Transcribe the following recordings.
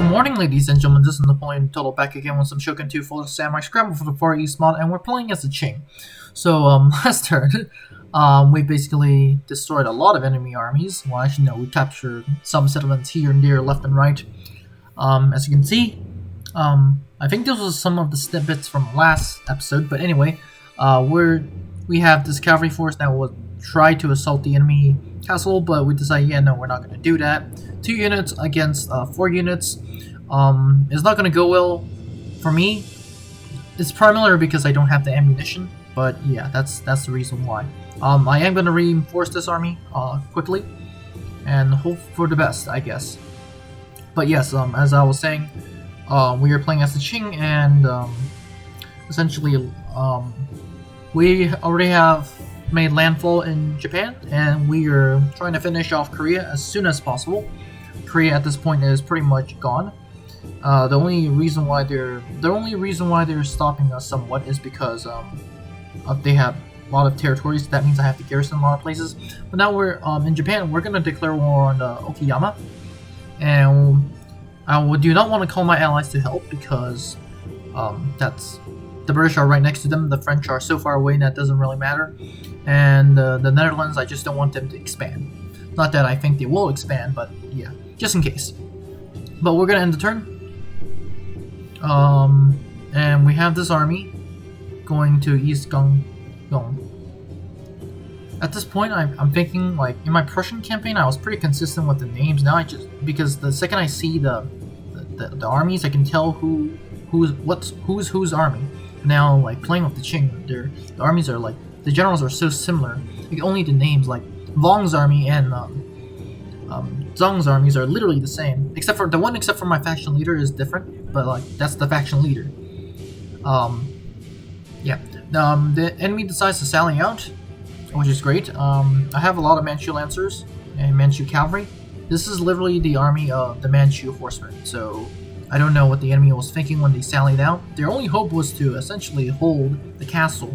morning, ladies and gentlemen. This is Napoleon Total back again with some Shogun 2 Full Samurai Scramble for the Far East mod, and we're playing as the Qing. So, last turn, we basically destroyed a lot of enemy armies. Well, actually, no, we captured some settlements here and there, left and right. As you can see, I think this was some of the snippets from last episode, but anyway, we have this cavalry force that will try to assault the enemy castle, but we decided, yeah, no, we're not going to do that. 2 units against 4 units. It's not going to go well for me. It's primarily because I don't have the ammunition, but yeah, that's the reason why. I am going to reinforce this army quickly and hope for the best, I guess. But yes, as I was saying, we are playing as the Qing, and essentially we already have made landfall in Japan, and we are trying to finish off Korea as soon as possible. Korea at this point is pretty much gone. The only reason why they're stopping us somewhat is because they have a lot of territories. That means I have to garrison a lot of places. But now we're in Japan. We're gonna declare war on Okayama, and I do not want to call my allies to help because the British are right next to them. The French are so far away that doesn't really matter, and the Netherlands, I just don't want them to expand. Not that I think they will expand, but yeah, just in case. But we're gonna end the turn. And we have this army going to East Gyeong. At this point, I'm thinking, like, in my Prussian campaign, I was pretty consistent with the names. Now because the second I see the armies, I can tell who's army. Now, like, playing with the Qing, the armies are like, the generals are so similar. Like, only the names, like Vong's army and Zhang's armies are literally the same, except for my faction leader is different, but like, that's the faction leader. Yeah. The enemy decides to sally out, which is great. I have a lot of Manchu Lancers and Manchu cavalry. This is literally the army of the Manchu horsemen, so I don't know what the enemy was thinking when they sallied out. Their only hope was to essentially hold the castle,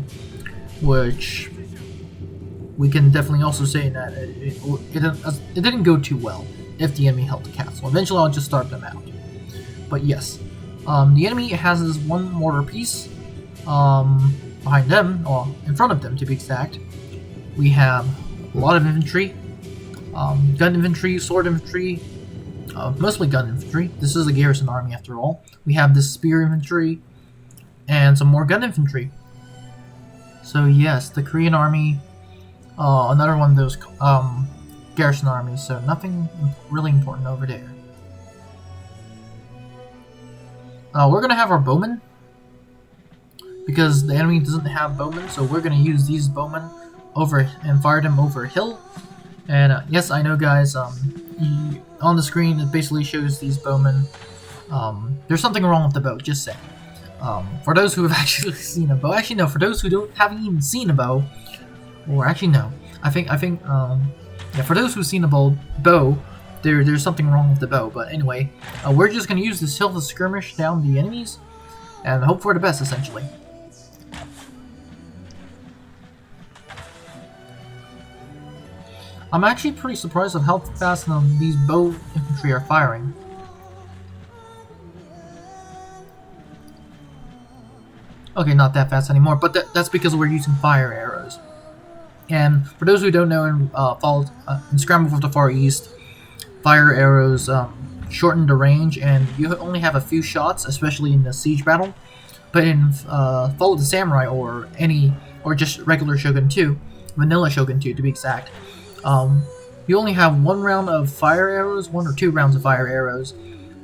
which we can definitely also say that it didn't go too well if the enemy held the castle. Eventually I'll just starve them out. But yes, the enemy has this one mortar piece behind them, or in front of them to be exact. We have a lot of infantry, gun infantry, sword infantry, mostly gun infantry. This is a garrison army after all. We have this spear infantry and some more gun infantry. So yes, the Korean army, another one of those garrison armies, so nothing really important over there. We're gonna have our bowmen, because the enemy doesn't have bowmen, so we're gonna use these bowmen and fire them over a hill. And yes, I know, guys, on the screen it basically shows these bowmen. There's something wrong with the bow, just saying. For those who have actually seen a bow, actually no, for those who haven't even seen a bow, or actually no, I think yeah, for those who've seen a bow, there's something wrong with the bow. But anyway, we're just gonna use this hill to skirmish down the enemies and hope for the best, essentially. I'm actually pretty surprised at how fast these bow infantry are firing. Okay, not that fast anymore, but that's because we're using fire arrows. And for those who don't know in Scramble for the Far East, fire arrows shorten the range, and you only have a few shots, especially in the siege battle. But in Follow the Samurai or just regular Shogun 2, vanilla Shogun 2 to be exact, you only have 1 round of fire arrows, 1 or 2 rounds of fire arrows,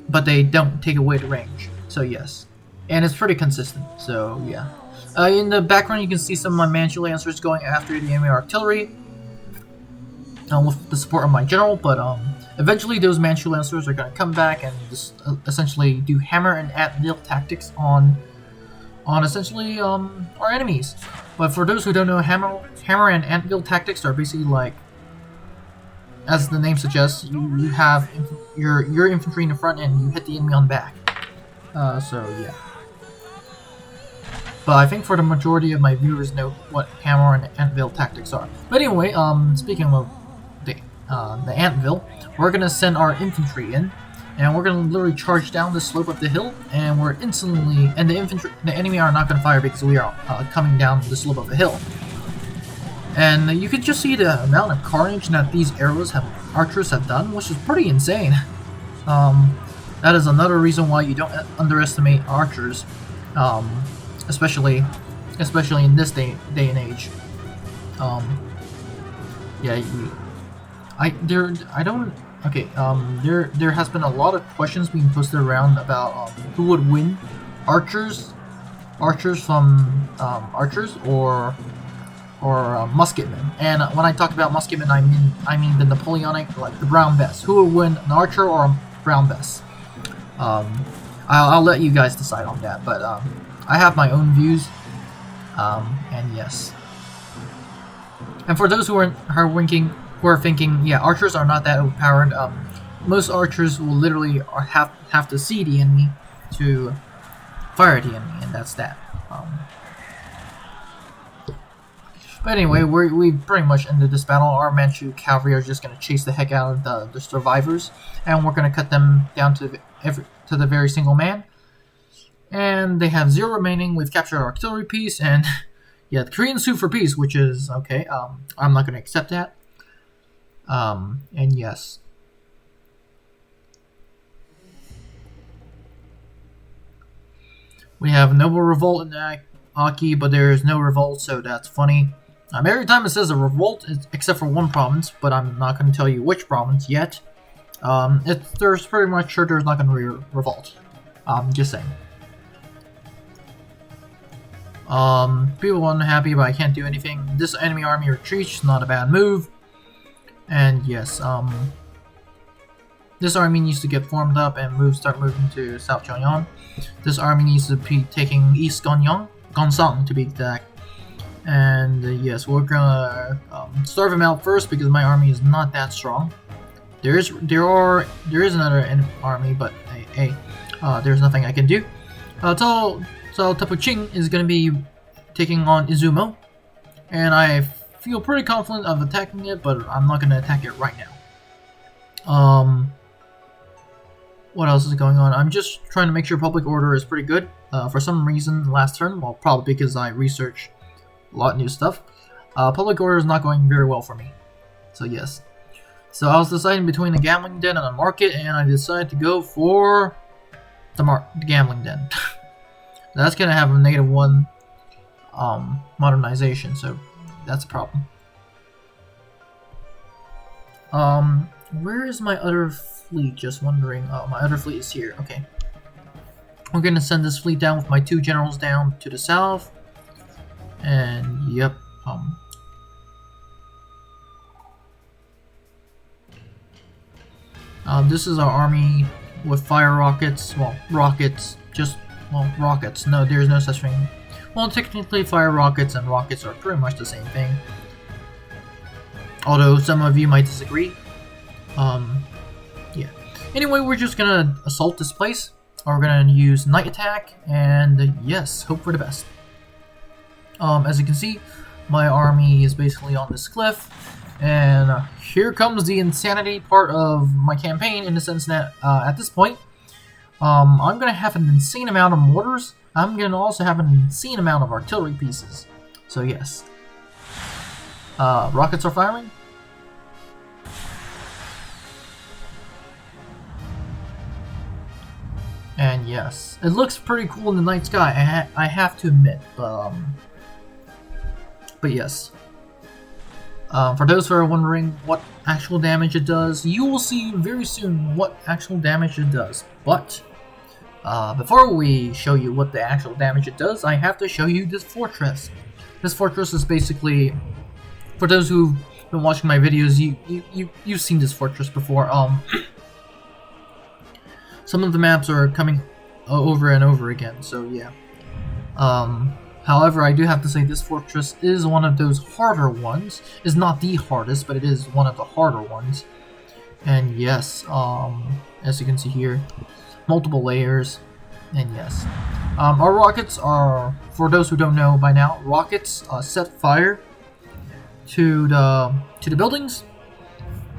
but they don't take away the range. So yes, and it's pretty consistent. So yeah. In the background, you can see some of my Manchu Lancers going after the enemy artillery with the support of my general, but eventually those Manchu Lancers are going to come back and just essentially do hammer and ant-mill tactics on essentially our enemies. But for those who don't know, hammer and ant-mill tactics are basically like, as the name suggests, you have your infantry in the front and you hit the enemy on the back. So yeah. But I think for the majority of my viewers know what hammer and antvil tactics are. But anyway, speaking of the antvil, we're gonna send our infantry in and we're gonna literally charge down the slope of the hill, and we're instantly, and the enemy are not gonna fire because we are coming down the slope of the hill. And you can just see the amount of carnage that these archers have done, which is pretty insane. That is another reason why you don't underestimate archers, especially in this day and age. Yeah, there has been a lot of questions being posted around about who would win, archers from archers or musketmen. And when I talk about musketmen, I mean the Napoleonic, like the brown vest. Who would win, an archer or a brown vest? I'll let you guys decide on that, but I have my own views, and yes. And for those who are thinking, yeah, archers are not that overpowered. Most archers will literally have to see the enemy to fire the enemy, and that's that. But anyway, we pretty much ended this battle. Our Manchu cavalry are just going to chase the heck out of the survivors, and we're going to cut them down to the very single man. And they have 0 remaining. We've captured our artillery piece, and yeah, the Koreans sue for peace, which is okay. I'm not going to accept that. And yes. We have noble revolt in Aki, but there is no revolt, so that's funny. Every time it says a revolt, except for one province, but I'm not going to tell you which province yet. There's pretty much sure there's not going to be a revolt. Just saying. People are unhappy, but I can't do anything. This enemy army retreats, not a bad move. And yes, this army needs to get formed up and start moving to South Pyongyang. This army needs to be taking East Gonsang to be exact. And yes, we're gonna starve him out first because my army is not that strong. There is another army, but hey, there's nothing I can do. So Tapu Qing is gonna be taking on Izumo, and I feel pretty confident of attacking it, but I'm not gonna attack it right now. What else is going on? I'm just trying to make sure public order is pretty good. For some reason, last turn, well, probably because I researched a lot of new stuff, public order is not going very well for me. So yes. So I was deciding between a gambling den and a market, and I decided to go for the gambling den. That's gonna have a -1 modernization, so that's a problem. Where is my other fleet? Just wondering. Oh, my other fleet is here. Okay. We're gonna send this fleet down with my 2 generals down to the south. And yep. This is our army with fire rockets. Well, rockets. Rockets. No, there's no such thing. Well, technically, fire rockets and rockets are pretty much the same thing. Although some of you might disagree. Yeah. Anyway, we're just gonna assault this place. We're gonna use night attack, and yes, hope for the best. As you can see, my army is basically on this cliff, and here comes the insanity part of my campaign, in the sense that at this point, I'm gonna have an insane amount of mortars. I'm gonna also have an insane amount of artillery pieces. So yes. Rockets are firing. And yes, it looks pretty cool in the night sky, I have to admit, but yes. For those who are wondering what actual damage it does, you will see very soon what actual damage it does. But before we show you what the actual damage it does, I have to show you this fortress. This fortress is basically, for those who've been watching my videos, you've seen this fortress before. Some of the maps are coming over and over again, so yeah. However, I do have to say this fortress is one of those harder ones. It's not the hardest, but it is one of the harder ones. And yes, as you can see here, multiple layers, and yes. Our rockets are, for those who don't know by now, rockets set fire to the buildings,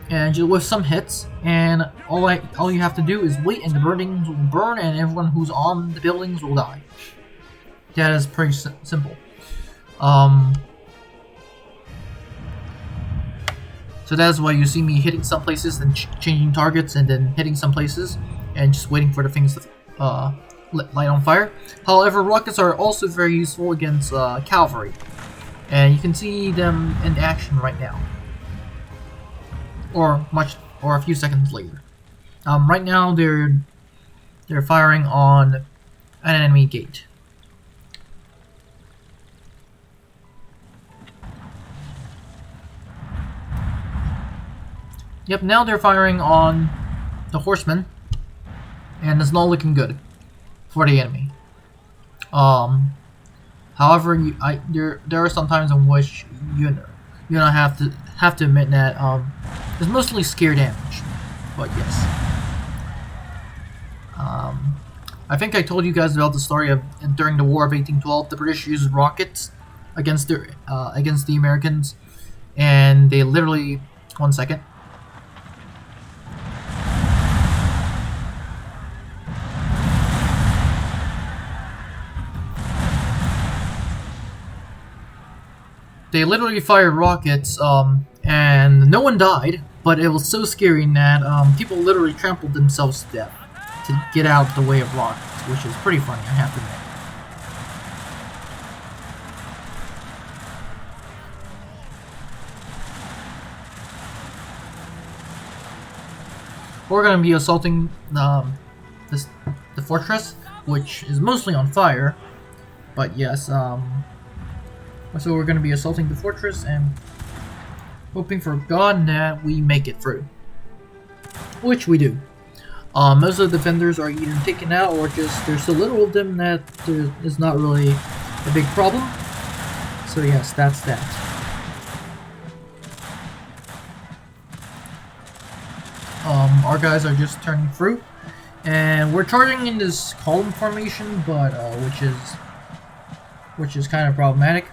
and just with some hits, and all you have to do is wait, and the buildings will burn, and everyone who's on the buildings will die. That is pretty simple. So that's why you see me hitting some places and changing targets, and then hitting some places and just waiting for the things to light on fire. However, rockets are also very useful against cavalry, and you can see them in action right now, or a few seconds later. Right now they're firing on an enemy gate. Yep, now they're firing on the horsemen, and it's not looking good for the enemy. However, there are some times in which you have to admit that it's mostly scare damage, but yes. I think I told you guys about the story of during the War of 1812, the British used rockets against the Americans, and they literally 1 second. They literally fired rockets, and no one died, but it was so scary that people literally trampled themselves to death to get out of the way of rockets, which is pretty funny, I have to admit. We're going to be assaulting the fortress, which is mostly on fire, but yes, so we're going to be assaulting the fortress and hoping for God that we make it through. Which we do. Most of the defenders are either taken out or just there's so little of them that there is not really a big problem. So yes, that's that. Our guys are just turning through, and we're charging in this column formation, but which is kind of problematic.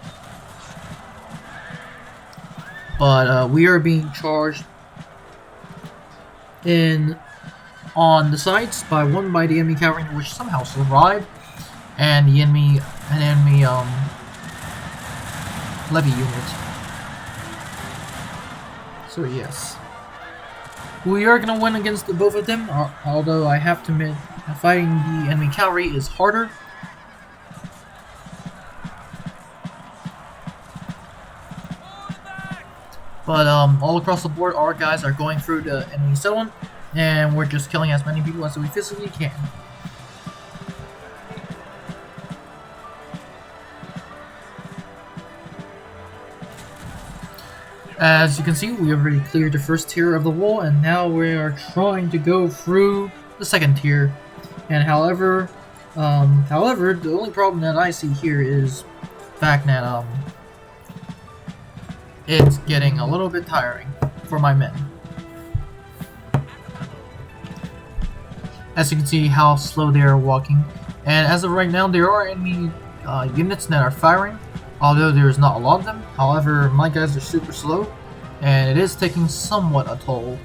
But we are being charged on the sides by the enemy cavalry, which somehow survived, and an enemy levy unit. So yes, we are gonna win against both of them. Although I have to admit, fighting the enemy cavalry is harder. But all across the board, our guys are going through the enemy settlement, and we're just killing as many people as we physically can. As you can see, we already cleared the first tier of the wall, and now we are trying to go through the second tier. And however, the only problem that I see here is the fact that it's getting a little bit tiring for my men. As you can see how slow they are walking, and as of right now there are enemy units that are firing, although there is not a lot of them. However, my guys are super slow, and it is taking somewhat a toll.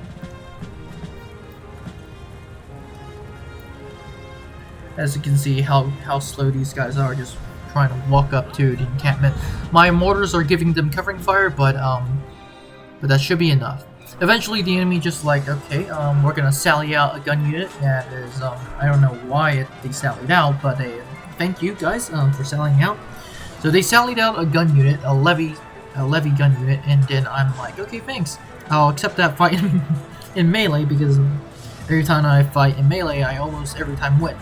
As you can see how slow these guys are, just trying to walk up to the encampment. My mortars are giving them covering fire, but that should be enough. Eventually the enemy just like, okay, we're gonna sally out a gun unit that is, I don't know why they sallied out, but thank you guys for sallying out. So they sallied out a gun unit, a levy gun unit, and then I'm like, okay, thanks. I'll accept that fight in melee, because every time I fight in melee, I almost every time win.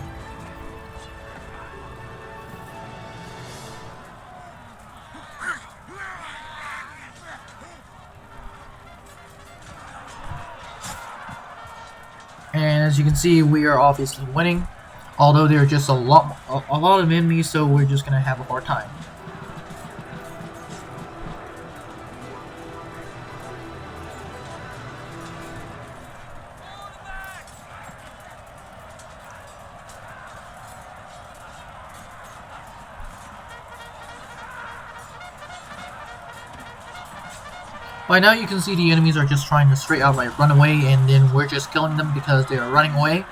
And as you can see, we are obviously winning, although there are just a lot of enemies, so we're just gonna have a hard time. By now you can see the enemies are just trying to straight out like run away, and then we're just killing them because they are running away.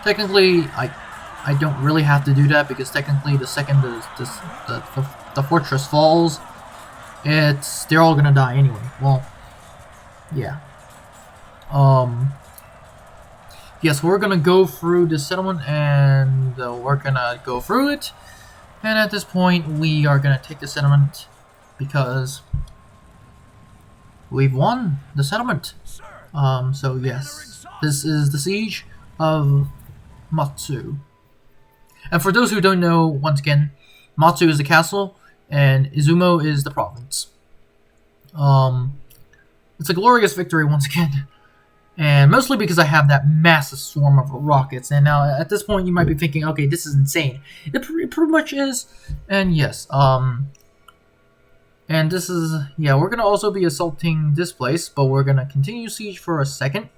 Technically, I don't really have to do that, because technically the second the fortress falls, they're all gonna die anyway. Well, yeah. Yes, we're gonna go through the settlement, and we're gonna go through it. And at this point, we are gonna take the settlement because we've won the settlement. So yes, this is the Siege of Matsu. And for those who don't know, once again, Matsu is the castle, and Izumo is the province. It's a glorious victory once again. And mostly because I have that massive swarm of rockets. And now, at this point, you might be thinking, okay, this is insane. It pretty much is. And yes, and this is, yeah, we're going to also be assaulting this place, but we're going to continue siege for a second.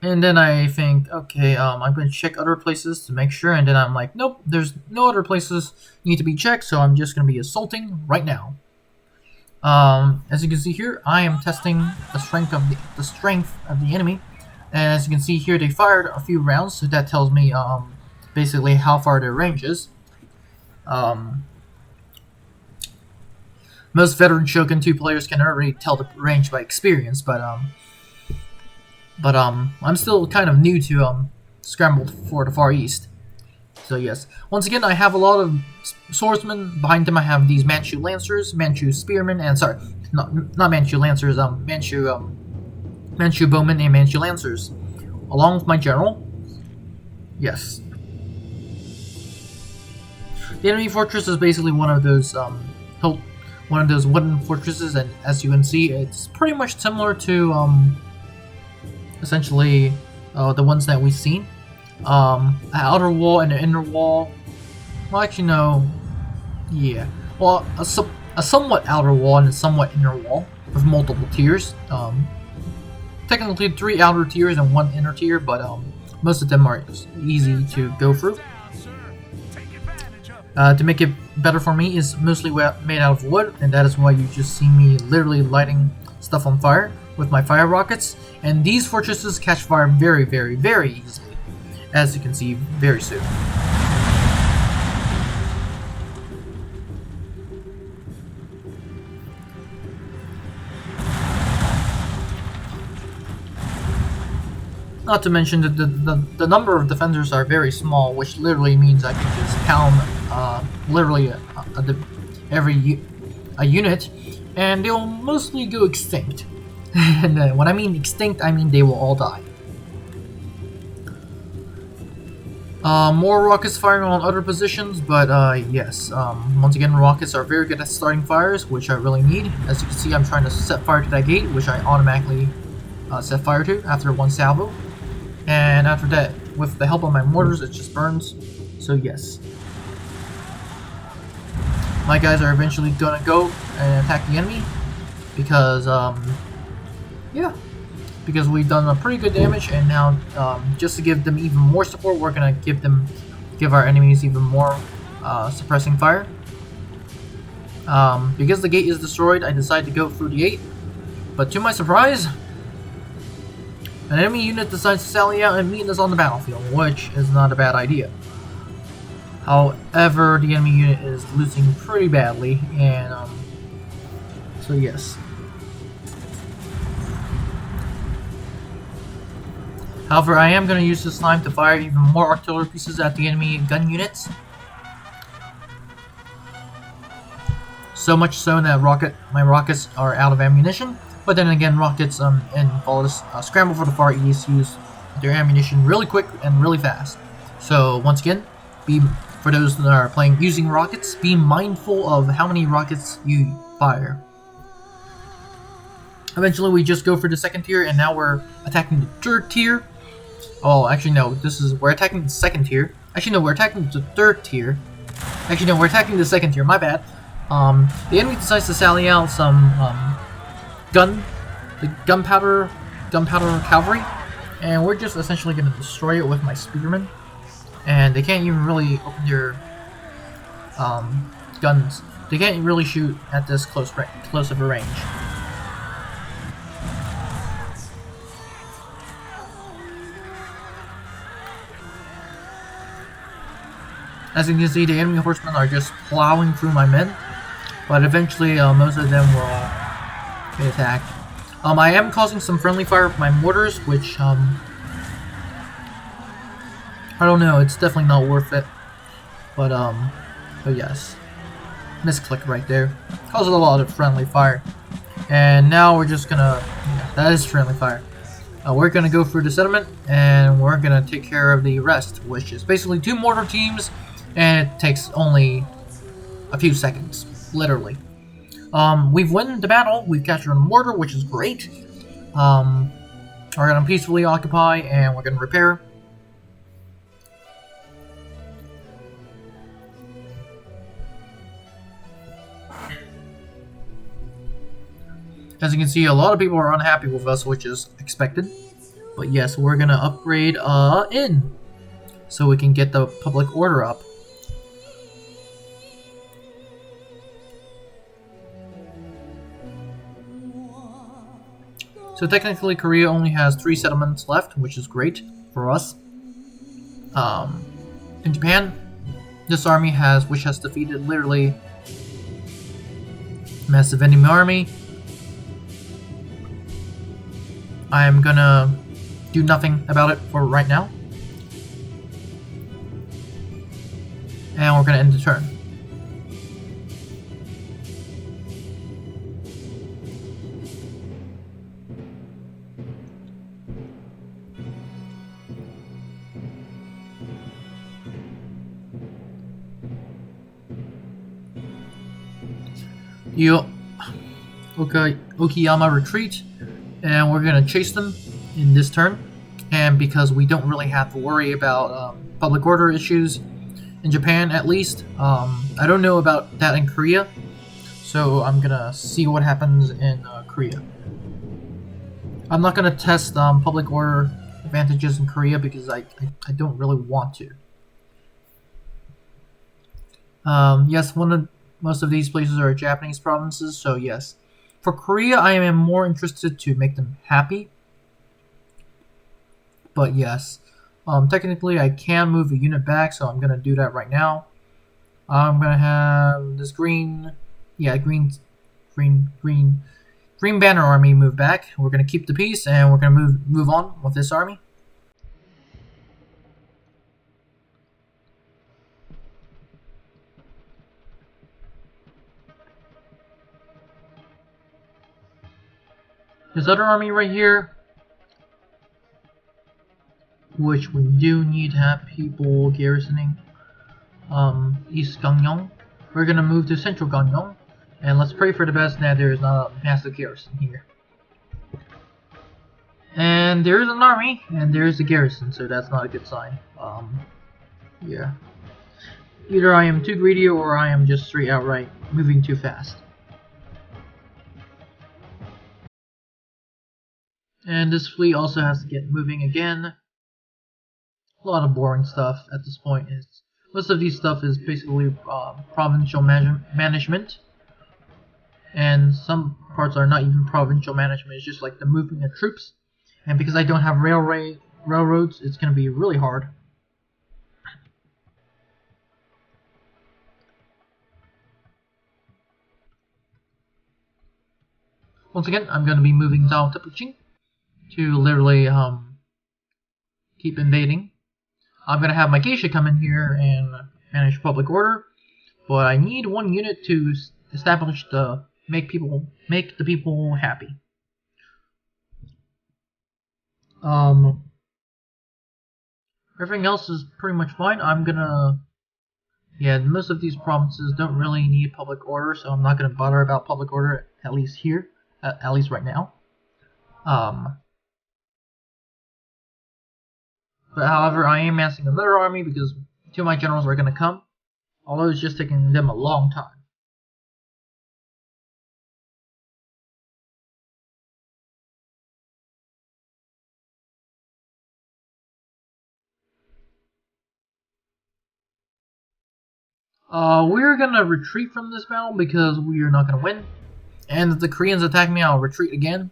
And then I think, okay, I'm going to check other places to make sure. And then I'm like, nope, there's no other places need to be checked, so I'm just going to be assaulting right now. As you can see here, I am testing the strength of the enemy, and as you can see here, they fired a few rounds, so that tells me basically how far their range is. Most veteran Shogun 2 players can already tell the range by experience, but I'm still kind of new to Scrambled for the Far East. So yes, once again, I have a lot of swordsmen. Behind them I have these Manchu Lancers, Manchu Spearmen, and sorry, not Manchu Lancers, Manchu Bowmen and Manchu Lancers, along with my general. Yes. The enemy fortress is basically one of those wooden fortresses, and as you can see, it's pretty much similar to essentially the ones that we've seen. An outer wall and an inner wall. Well, actually, no. Yeah. Well, a somewhat outer wall and a somewhat inner wall with multiple tiers. Technically 3 outer tiers and 1 inner tier, but most of them are easy to go through. To make it better for me, is mostly made out of wood, and that is why you just see me literally lighting stuff on fire with my fire rockets. And these fortresses catch fire very, very, very easily, as you can see very soon. Not to mention that the number of defenders are very small, which literally means I can just pound literally every unit, and they'll mostly go extinct. And when I mean extinct, I mean they will all die. More rockets firing on other positions, but yes, once again, rockets are very good at starting fires, which I really need. As you can see, I'm trying to set fire to that gate, which I automatically set fire to after 1 salvo. And after that, with the help of my mortars, it just burns. So yes. My guys are eventually gonna go and attack the enemy, because, yeah. Because we've done a pretty good damage, and now just to give them even more support, we're gonna give our enemies even more suppressing fire. Because the gate is destroyed, I decided to go through the gate, but to my surprise, an enemy unit decides to sally out and meet us on the battlefield, which is not a bad idea. However, the enemy unit is losing pretty badly, and so yes. However, I am going to use this time to fire even more artillery pieces at the enemy gun units. So much so that my rockets are out of ammunition. But then again, rockets in Scramble for the Far East use their ammunition really quick and really fast. So once again, for those that are playing using rockets, be mindful of how many rockets you fire. Eventually, we just go for the 2nd tier, and now we're attacking the 3rd tier. Oh, actually no, we're attacking the 2nd tier. Actually no, we're attacking the 3rd tier. Actually no, we're attacking the 2nd tier, my bad. The enemy decides to sally out some gunpowder cavalry, and we're just essentially going to destroy it with my spearmen. And they can't even really open their guns. They can't really shoot at this close of a range. As you can see, the enemy horsemen are just plowing through my men, but eventually most of them will get attacked. I am causing some friendly fire with my mortars, which I don't know, it's definitely not worth it. But yes. Misclick right there. Causes a lot of friendly fire. And now we're just gonna, yeah, that is friendly fire. We're gonna go through the settlement, and we're gonna take care of the rest, which is basically 2 mortar teams, and it takes only a few seconds, literally. We've won the battle, we've captured a mortar, which is great. We're gonna peacefully occupy, and we're gonna repair. As you can see, a lot of people are unhappy with us, which is expected. But yes, we're gonna upgrade in, so we can get the public order up. So technically, Korea only has 3 settlements left, which is great for us. In Japan, this army which has defeated literally massive enemy army. I'm gonna do nothing about it for right now. And we're gonna end the turn. Okayama retreat, and we're gonna chase them in this turn. And because we don't really have to worry about public order issues in Japan, at least, I don't know about that in Korea, so I'm gonna see what happens in Korea. I'm not gonna test public order advantages in Korea because I don't really want to. Yes, most of these places are Japanese provinces, so yes. For Korea, I am more interested to make them happy. But yes, technically I can move a unit back, so I'm gonna do that right now. I'm gonna have this green banner army move back. We're gonna keep the peace, and we're gonna move on with this army. This other army right here, which we do need to have people garrisoning, East Gangneung. We're gonna move to Central Gangneung, and let's pray for the best that there is not a massive garrison here. And there is an army, and there is a garrison, so that's not a good sign. Yeah. Either I am too greedy, or I am just straight outright moving too fast. And this fleet also has to get moving again. A lot of boring stuff at this point. Most of these stuff is basically provincial management, and some parts are not even provincial management. It's just like the moving of troops. And because I don't have railroads, it's going to be really hard. Once again, I'm going to be moving down to Qing to literally keep invading. I'm going to have my geisha come in here and manage public order, but I need 1 unit to establish make the people happy. Everything else is pretty much fine. Most of these provinces don't really need public order, so I'm not gonna bother about public order, at least here, at least right now. But however, I am massing another army because 2 of my generals are gonna come, although it's just taking them a long time. We're gonna retreat from this battle because we are not gonna win. And if the Koreans attack me, I'll retreat again.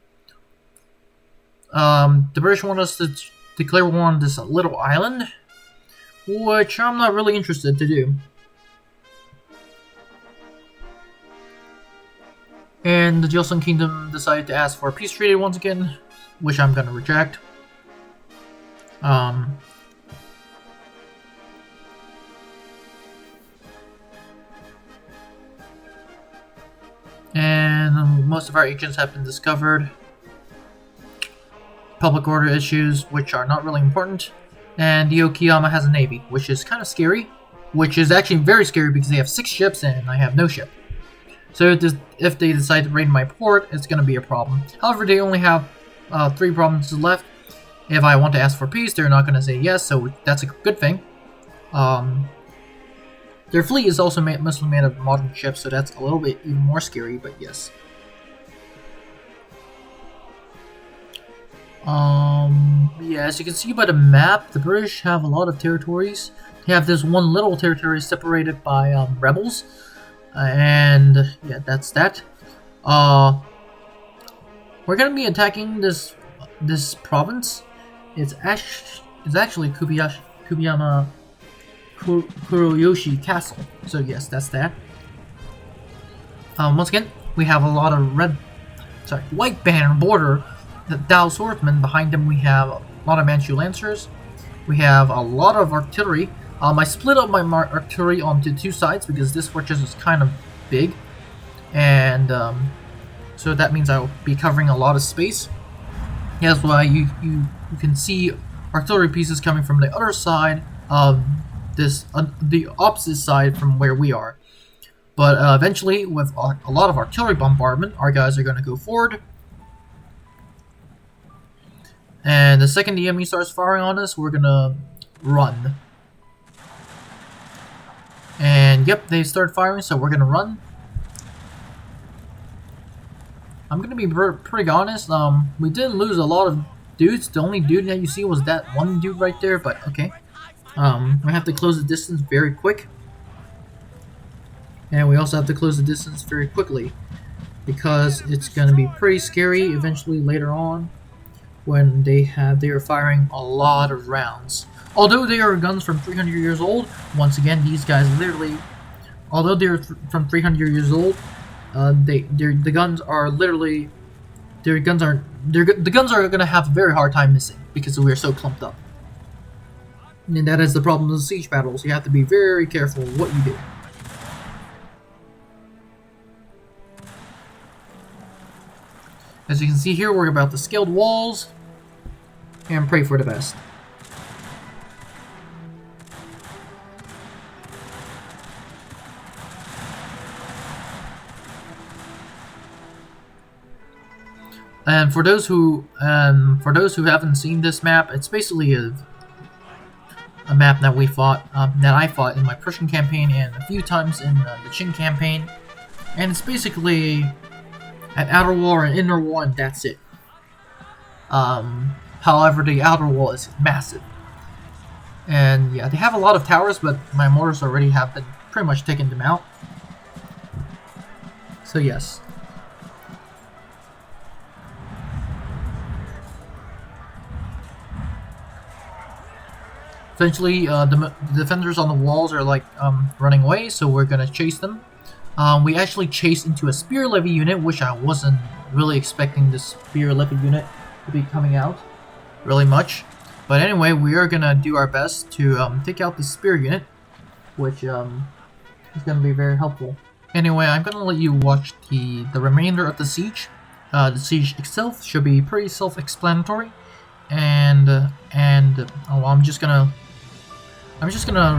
The British want us to declare war on this little island, which I'm not really interested to do. And the Joseon Kingdom decided to ask for a peace treaty once again, which I'm gonna reject. And most of our agents have been discovered. Public order issues, which are not really important. And the Okayama has a navy, which is kind of scary. Which is actually very scary because they have 6 ships and I have no ship. So if they decide to raid my port, it's going to be a problem. However, they only have 3 provinces left. If I want to ask for peace, they're not going to say yes, so that's a good thing. Their fleet is also mostly made of modern ships, so that's a little bit even more scary, but yes. Yeah, as you can see by the map, the British have a lot of territories. They have this one little territory separated by rebels. And yeah, that's that. We're gonna be attacking this province. It's actually Kurayoshi Castle. So yes, that's that. Once again, we have a lot of white banner border. The Dao swordsmen. Behind them, we have a lot of Manchu lancers. We have a lot of artillery. I split up my artillery onto 2 sides because this fortress is kind of big, and so that means I'll be covering a lot of space. That's why you can see artillery pieces coming from the other side of this, the opposite side from where we are. But eventually, with a lot of artillery bombardment, our guys are going to go forward. And the second the enemy starts firing on us, we're going to run. And yep, they start firing, so we're going to run. I'm going to be pretty honest, we didn't lose a lot of dudes. The only dude that you see was that one dude right there, but okay. We have to close the distance very quick. And we also have to close the distance very quickly, because it's going to be pretty scary eventually later on when they are firing a lot of rounds. Although they are guns from 300 years old, once again, these guys literally, although they're from 300 years old, the guns are literally, the guns are gonna have a very hard time missing because we are so clumped up. And that is the problem of siege battles. You have to be very careful what you do. As you can see here, we're about to scale the walls and pray for the best. And for those who haven't seen this map, it's basically a map that I fought in my Prussian campaign and a few times in the Qing campaign, and it's basically an outer wall or an inner wall, and that's it. However, the outer wall is massive, and yeah, they have a lot of towers, but my mortars already have been pretty much taken them out. So yes. Eventually, the defenders on the walls are like running away, so we're gonna chase them. We actually chased into a spear levy unit, which I wasn't really expecting this spear levy unit to be coming out really much. But anyway, we are gonna do our best to take out the spear unit, which is gonna be very helpful. Anyway, I'm gonna let you watch the remainder of the siege. The siege itself should be pretty self-explanatory, and I'm just gonna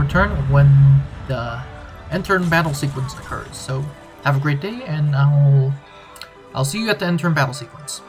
return when the end-turn battle sequence occurs. So have a great day, and I'll see you at the end-turn battle sequence.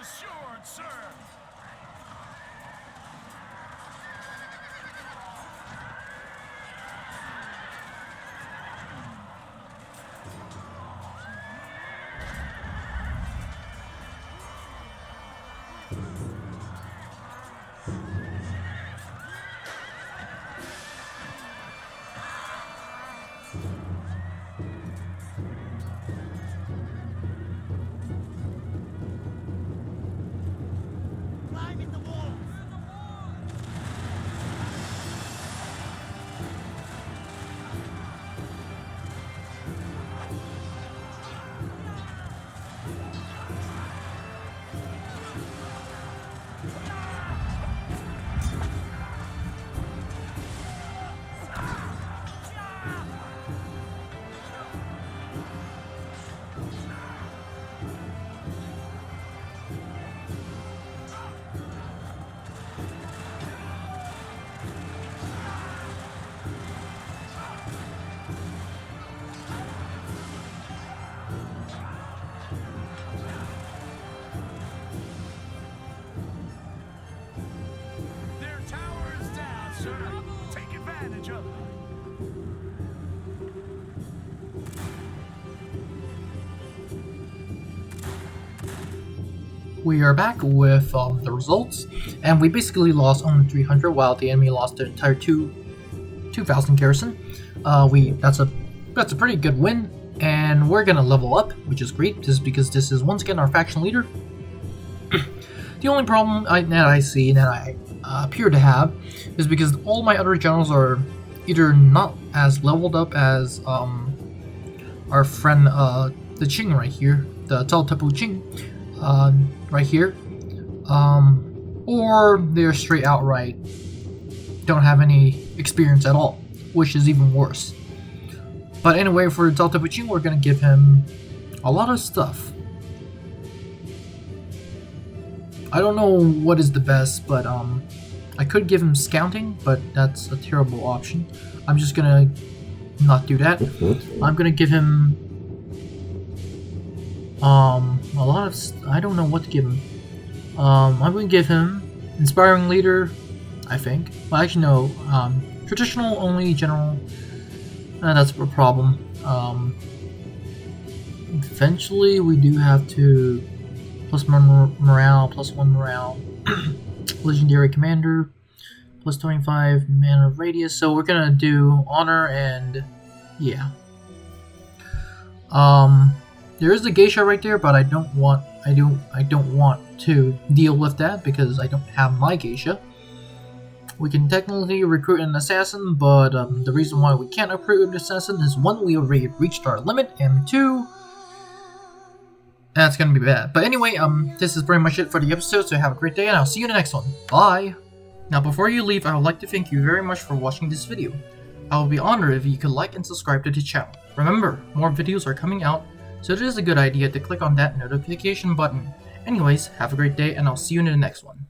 assured, sir. Take advantage of it. We are back with the results, and we basically lost only 300 while the enemy lost their entire 2,000 garrison. That's a pretty good win, and we're gonna level up, which is great, just because this is once again our faction leader. The only problem that I see that I appear to have is because all my other generals are either not as leveled up as our friend the Qing right here, the Taotapu Qing right here, or they're straight outright don't have any experience at all, which is even worse. But anyway, for Taotapu Qing, we're gonna give him a lot of stuff. I don't know what is the best, but I could give him scouting, but that's a terrible option. I'm just gonna not do that. I'm gonna give him a lot of I don't know what to give him. I'm gonna give him inspiring leader, I think. Well, actually no, traditional only general. That's a problem. Eventually we do have to +1 morale, +1 morale, legendary commander, +25 mana radius. So we're gonna do honor and yeah. There is the geisha right there, but I don't want to deal with that because I don't have my geisha. We can technically recruit an assassin, but the reason why we can't recruit an assassin is 1, we already reached our limit, and 2, that's gonna be bad. But anyway, this is pretty much it for the episode, so have a great day, and I'll see you in the next one. Bye! Now before you leave, I would like to thank you very much for watching this video. I would be honored if you could like and subscribe to the channel. Remember, more videos are coming out, so it is a good idea to click on that notification button. Anyways, have a great day, and I'll see you in the next one.